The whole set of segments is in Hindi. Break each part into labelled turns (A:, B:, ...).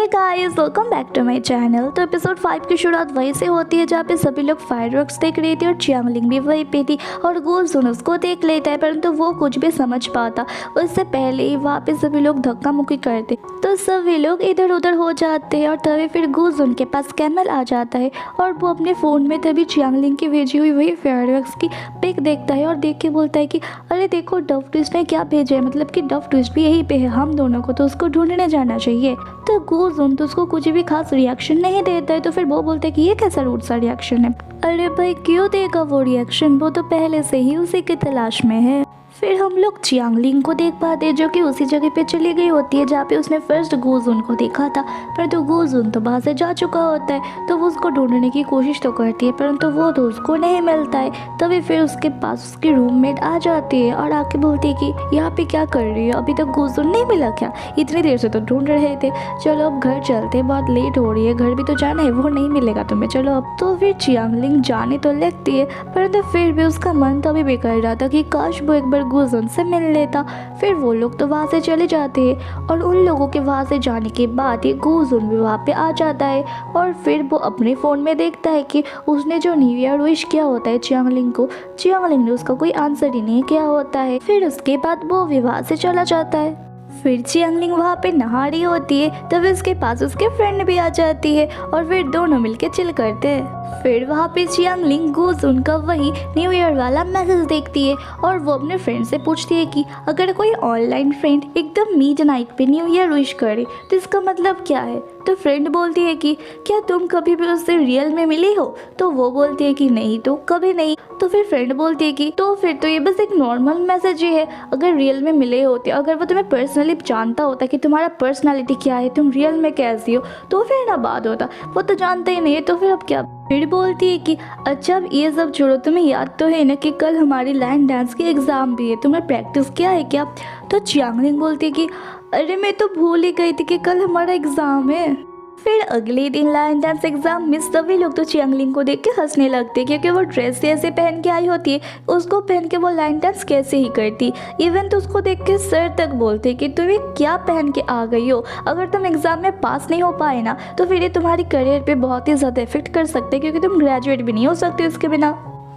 A: Hey guys, welcome back to my channel. तो एपिसोड 5 की शुरुआत वहीं से होती है जहाँ पे सभी लोग फायरवर्क्स देख रही थी और चियांगलिंग भी वहीं पे थी और गुलजुन उसको देख लेता है, परंतु वो कुछ भी समझ पाता उससे पहले ही वहाँ पे सभी लोग धक्का मुक्की करते तो सभी लोग इधर उधर हो जाते हैं और तभी फिर गुलजुन के पास कैमल आ जाता है और वो अपने फ़ोन में तभी चियांगलिंग की भेजी हुई वही फायरवर्क्स की पिक देखता है और देख के बोलता है कि अरे देखो, डव ट्विस्ट ने क्या भेजा है, मतलब कि डव ट्विस्ट भी यहीं पे है, हम दोनों को तो उसको ढूंढने जाना चाहिए। तो गुलजुन तो उसको कुछ भी खास रिएक्शन नहीं देता है, तो फिर वो बोलते हैं कि ये कैसा रूड सा रिएक्शन है। अरे भाई क्यों देगा वो रिएक्शन, वो तो पहले से ही उसी की तलाश में है। फिर हम लोग चियांगलिंग को देख पाते हैं जो कि उसी जगह पे चली गई होती है जहाँ पे उसने फर्स्ट गुलजुन को देखा था, परंतु गुलजुन तो बाहर से जा चुका होता है। तो वो उसको ढूंढने की कोशिश तो करती है परंतु वो तो उसको नहीं मिलता है। तभी फिर उसके पास उसकी रूममेट आ जाती है और आके बोलती है कि यहाँ पे क्या कर रही है, अभी तक गुलजुन नहीं मिला क्या, इतनी देर से तो ढूंढ रहे थे, चलो अब घर चलते, बहुत लेट हो रही है, घर भी तो जाना है, वो नहीं मिलेगा तुम्हें, चलो अब। तो फिर चियांगलिंग जाने तो लगती है परंतु फिर भी उसका मन तभी भी कर रहा था कि काश वो एक बार गुलजुन से मिल लेता। फिर वो लोग तो वहाँ से चले जाते हैं और उन लोगों के वहाँ से जाने के बाद ही गुलजुन भी वहाँ पे आ जाता है और फिर वो अपने फ़ोन में देखता है कि उसने जो न्यू ईयर विश किया होता है चियांगलिंग को, चियांगलिंग ने उसका कोई आंसर ही नहीं किया होता है। फिर उसके बाद वो विवाह से चला जाता है। फिर चियांगलिंग वहाँ पे नहा रही होती है तभी उसके पास उसके फ्रेंड भी आ जाती है और फिर दोनों मिलके चिल करते हैं। फिर वहाँ पे चियांगलिंग गुलजुन का वही न्यू ईयर वाला मैसेज देखती है और वो अपने फ्रेंड से पूछती है कि अगर कोई ऑनलाइन फ्रेंड एकदम मिडनाइट पे न्यू ईयर विश करे तो इसका मतलब क्या है। तो फ्रेंड बोलती है कि क्या तुम कभी भी उससे रियल में मिली हो। तो वो बोलती है कि नहीं, तो कभी नहीं। तो फिर फ्रेंड बोलती है कि तो फिर तो ये बस एक नॉर्मल मैसेज ही है, अगर रियल में मिले होते, अगर वो तुम्हें पर्सनली जानता होता कि तुम्हारा पर्सनालिटी क्या है, तुम रियल में कैसी हो, तो फिर ना बात होता, वो तो जानता ही नहीं है, तो फिर अब क्या। फिर बोलती है कि अच्छा अब ये सब छोड़ो, तुम्हें याद तो है ना कि कल हमारी लाइन डांस की एग्ज़ाम भी है, तुम्हें प्रैक्टिस किया है क्या। तो चियांगलिंग बोलती है कि अरे मैं तो भूल ही गई थी कि कल हमारा एग्ज़ाम है। फिर अगले दिन लाइन डांस एग्जाम में सभी लोग तो चियांगलिंग को देख के हंसने लगते हैं क्योंकि वो ड्रेस ऐसे पहन के आई होती है, उसको पहन के वो लाइन डांस कैसे ही करती। इवन तो उसको देख के सर तक बोलते कि तुम ये क्या पहन के आ गई हो, अगर तुम एग्जाम में पास नहीं हो पाए ना तो फिर ये तुम्हारी करियर पे बहुत ही ज़्यादा इफेक्ट कर सकते क्योंकि तुम ग्रेजुएट भी नहीं हो सकते उसके बिना।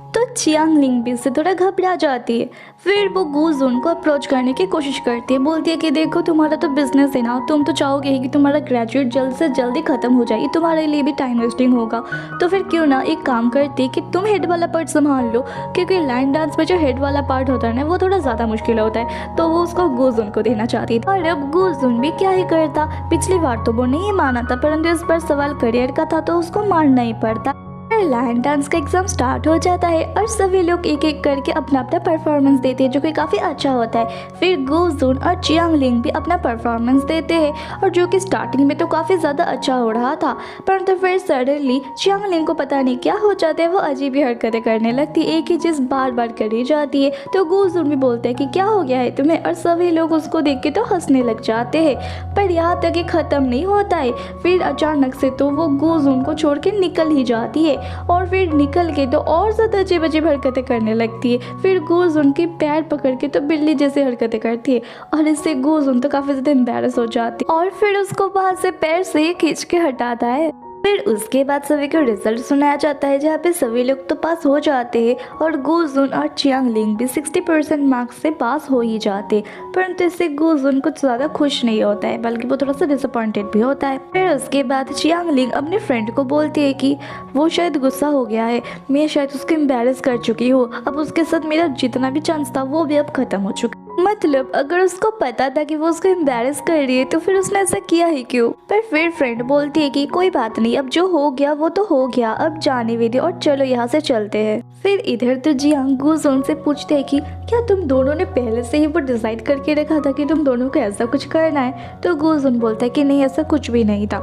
A: तो चियांगलिंग भी इससे थोड़ा घबरा जाती है। फिर वो गुलजुन को अप्रोच करने की कोशिश करती है, बोलती है कि देखो तुम्हारा तो बिजनेस है ना, तुम तो चाहोगे ही कि तुम्हारा ग्रेजुएट जल्द से जल्दी ख़त्म हो जाए, तुम्हारे लिए भी टाइम वेस्टिंग होगा, तो फिर क्यों ना एक काम करती है कि तुम हेड वाला पार्ट संभाल लो, क्योंकि लाइन डांस में जो हेड वाला पार्ट होता है ना वो थोड़ा ज़्यादा मुश्किल होता है। तो वो उसको गुलजुन को देना चाहती थी और अब गुलजुन भी क्या ही करता, पिछली बार तो वो नहीं माना था परंतु इस बार सवाल करियर का था तो उसको मानना ही पड़ता। लाइन डांस का एग्जाम स्टार्ट हो जाता है और सभी लोग एक एक करके अपना अपना परफॉर्मेंस देते हैं जो कि काफ़ी अच्छा होता है। फिर गुलजुन और चियांगलिंग भी अपना परफॉर्मेंस देते हैं और जो कि स्टार्टिंग में तो काफ़ी ज़्यादा अच्छा हो रहा था परंतु फिर सडनली चियांगलिंग को पता नहीं क्या हो जाता है, वो अजीब ही हरकतें करने लगती है, एक ही चीज़ बार बार करी जाती है। तो गुलजुन भी बोलते हैं कि क्या हो गया है तुम्हें, और सभी लोग उसको देख के तो हंसने लग जाते हैं। पर यहाँ तक ये ख़त्म नहीं होता है, फिर अचानक से तो वो गुलजुन को छोड़ के निकल ही जाती है और फिर निकल के तो और ज़्यादा अजीब अजीब हरकतें करने लगती है। फिर गुलजुन के पैर पकड़ के तो बिल्ली जैसे हरकतें करती है और इससे गुलजुन तो काफ़ी ज़्यादा एम्बैरस हो जाती है और फिर उसको वहाँ से पैर से खींच के हटाता है। फिर उसके बाद सभी को रिजल्ट सुनाया जाता है जहाँ पे सभी लोग तो पास हो जाते हैं और गुलजुन और चियांगलिंग भी 60% मार्क्स से पास हो ही जाते, परंतु इससे गुलजुन कुछ ज़्यादा खुश नहीं होता है बल्कि वो थोड़ा सा डिसअपॉइंटेड भी होता है। फिर उसके बाद चियांगलिंग अपने फ्रेंड को बोलती है कि वो शायद गुस्सा हो गया है, मैं शायद उसको एम्बैरस कर चुकी हूँ, अब उसके साथ मेरा जितना भी चांस था वो भी अब ख़त्म हो चुका। मतलब अगर उसको पता था कि वो उसको एम्बैरस कर रही है तो फिर उसने ऐसा किया ही क्यों। पर फिर फ्रेंड बोलती है कि कोई बात नहीं, अब जो हो गया वो तो हो गया, अब जाने भी दे और चलो यहाँ से चलते हैं। फिर इधर तो जियांग गुलजुन से पूछते हैं कि क्या तुम दोनों ने पहले से ही वो डिसाइड करके रखा था कि तुम दोनों को ऐसा कुछ करना है। तो गुलजुन बोलता है कि नहीं, ऐसा कुछ भी नहीं था।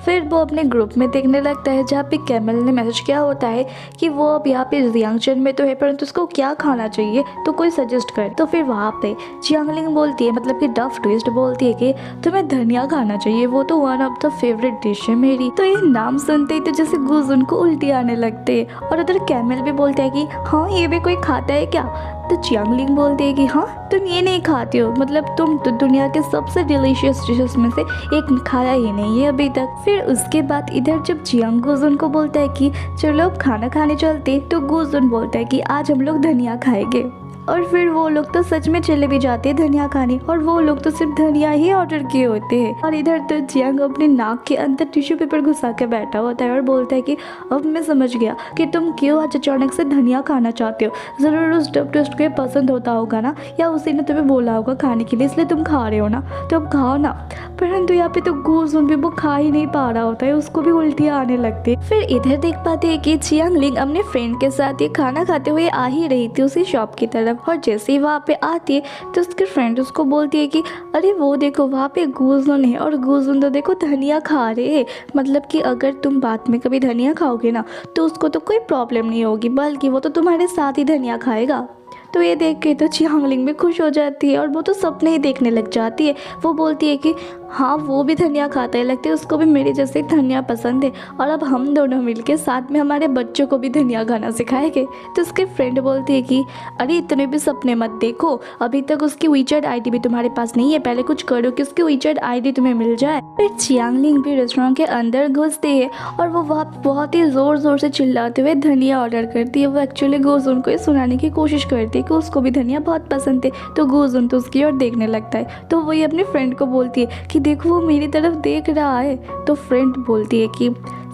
A: फिर वो अपने ग्रुप में देखने लगता है जहाँ पे कैमल ने मैसेज किया होता है कि वो अब यहाँ पे जियांगचन में तो है परंतु उसको क्या खाना चाहिए तो कोई सजेस्ट कर। तो फिर वहाँ पे जियांगलिंग बोलती है, मतलब कि डफ ट्विस्ट बोलती है कि तुम्हें धनिया खाना चाहिए, वो तो one of the favourite dish है मेरी। तो ये नाम सुनते ही तो जैसे गुजुन को उल्टी आने लगते हैं। और उधर कैमल भी बोलता है कि हाँ ये भी कोई खाता है क्या। तो जियांगलिंग बोलती है कि हाँ तुम ये नहीं खाते हो, मतलब तुम तो दुनिया के सबसे डिलीशियस डिशेस में से एक खाया ही नहीं है अभी तक। फिर उसके बाद इधर जब जियांग गुजुन को बोलता है कि चलो अब खाना खाने चलते, तो गुजुन बोलता है कि आज हम लोग धनिया खाएंगे। और फिर वो लोग तो सच में चले भी जाते हैं धनिया खाने, और वो लोग तो सिर्फ धनिया ही ऑर्डर किए होते हैं। और इधर तो जियांग अपने नाक के अंदर टिश्यू पेपर घुसा के बैठा होता है और बोलता है कि अब मैं समझ गया कि तुम क्यों आज अचानक से धनिया खाना चाहते हो। ज़रूर उस डब ट्विस्ट को पसंद होता होगा ना, या उसी ने तुम्हें बोला होगा खाने के लिए, इसलिए तुम खा रहे हो ना, तो अब खाओ ना। परंतु यहाँ पे तो गुजुन भी वो खा ही नहीं पा रहा होता है, उसको भी उल्टियाँ आने लगती है। फिर इधर देख पाते हैं कि जियांगलिंग अपने फ्रेंड के साथ ये खाना खाते हुए आ ही रही थी उसी शॉप की तरफ। और जैसे ही वहाँ पे आती है तो उसके फ्रेंड उसको बोलती है कि अरे वो देखो वहाँ पे गुजुन है, और गुजुन तो देखो धनिया खा रहे हैं, मतलब कि अगर तुम बाद में कभी धनिया खाओगे ना तो उसको तो कोई प्रॉब्लम नहीं होगी, बल्कि वो तो तुम्हारे साथ ही धनिया खाएगा। तो ये देख के तो जियांगलिंग भी खुश हो जाती है और वो तो सपने ही देखने लग जाती है। वो बोलती है कि हाँ वो भी धनिया खाता है, लगता है उसको भी मेरे जैसे धनिया पसंद है, और अब हम दोनों मिलके साथ में हमारे बच्चों को भी धनिया खाना सिखाएंगे। तो उसके फ्रेंड बोलती है कि अरे इतने भी सपने मत देखो, अभी तक उसकी वीचैट आईडी भी तुम्हारे पास नहीं है, पहले कुछ करो कि उसकी वीचैट आईडी तुम्हें मिल जाए। फिर जियांगलिंग भी रेस्टोरेंट के अंदर घुसती है और वो वहाँ बहुत ही ज़ोर ज़ोर से चिल्लाते हुए धनिया ऑर्डर करती है। वो एक्चुअली गुजुन को ये सुनाने की कोशिश करती है कि उसको भी धनिया बहुत पसंद है। तो गुजुन तो उसकी ओर देखने लगता है, तो वही अपनी फ्रेंड को बोलती है कि देखो वो मेरी तरफ देख रहा है। तो फ्रेंड बोलती है कि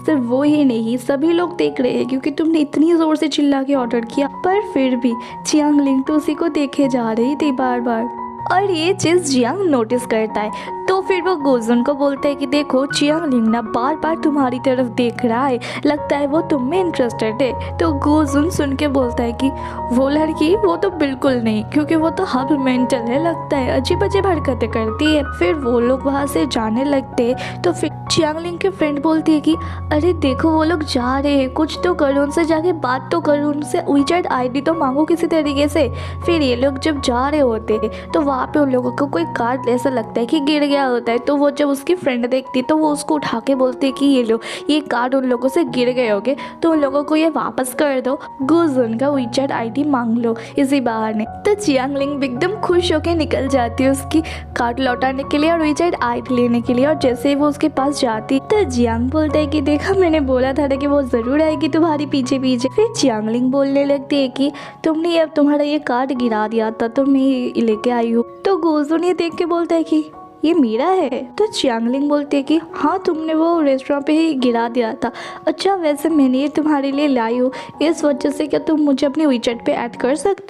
A: सिर्फ वो ही नहीं सभी लोग देख रहे हैं, क्योंकि तुमने इतनी ज़ोर से चिल्ला के ऑर्डर किया। पर फिर भी जियांगलिंग तो उसी को देखे जा रही थी बार बार, और ये चीज़ जियांग नोटिस करता है। तो फिर वो गुजुन को बोलता है कि देखो जियांगलिंग ना बार बार तुम्हारी तरफ देख रहा है, लगता है वो तुम में इंटरेस्टेड है। तो गुजुन सुन के बोलता है कि वो लड़की वो तो बिल्कुल नहीं, क्योंकि वो तो हब मेंटल है, लगता है अजीब अजीब हरकतें करती है। फिर वो लोग वहाँ से जाने लगते हैं। तो फिर जियांगलिंग की फ्रेंड बोलती है कि अरे देखो वो लोग जा रहे हैं, कुछ तो करो, उनसे जाके बात तो करो, उनसे वीचैट आईडी तो मांगो किसी तरीके से। फिर ये लोग जब जा रहे होते हैं तो वहाँ पे उन लोगों को कोई कार्ड ऐसा लगता है कि गिर गया होता है। तो वो जब उसकी फ्रेंड देखती है तो वो उसको उठा के बोलती है कि ये लो, ये कार्ड उन लोगों से गिर गए होंगे, तो उन लोगों को ये वापस कर दो, गुजुन का वीचैट आईडी मांग लो इसी बहाने। तो जियांगलिंग एकदम खुश होकर निकल जाती है उसकी कार्ड लौटाने के लिए और वीचैट आईडी लेने के लिए। और जैसे ही वो उसके पास जाती तो जियांग बोलता है कि देखा मैंने बोला था कि वो ज़रूर आएगी तुम्हारी पीछे पीछे। फिर जियांगलिंग बोलने लगती है कि तुमने अब तुम्हारा ये कार्ड गिरा दिया था तो मैं लेके आई हूँ। तो गुजुन ये देख के बोलता है कि ये मेरा है। तो जियांगलिंग बोलती है कि हाँ तुमने वो रेस्टोरेंट पे ही गिरा दिया था। अच्छा वैसे मैंने ये तुम्हारे लिए लाई हूँ, इस वजह से क्या तुम मुझे अपने वीचैट पे ऐड कर सकते